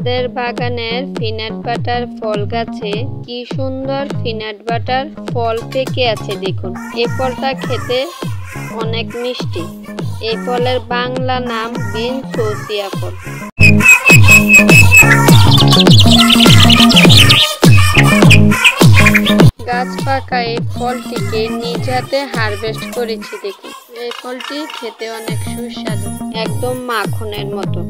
আমাদের বাগানের peanut butter ফল গাছে কি সুন্দর পিনাট বাটার ফল পেকে আছে দেখুন। এই ফলটা খেতে অনেক মিষ্টি। এই ফলের বাংলা নাম বিন চৌচিয়া ফল। গাছ পাকা এই ফলটিকে নিজ হাতে হারভেস্ট করেছি দেখুন। এই ফলটি খেতে অনেক সুস্বাদু, একদম মাখনের মতো।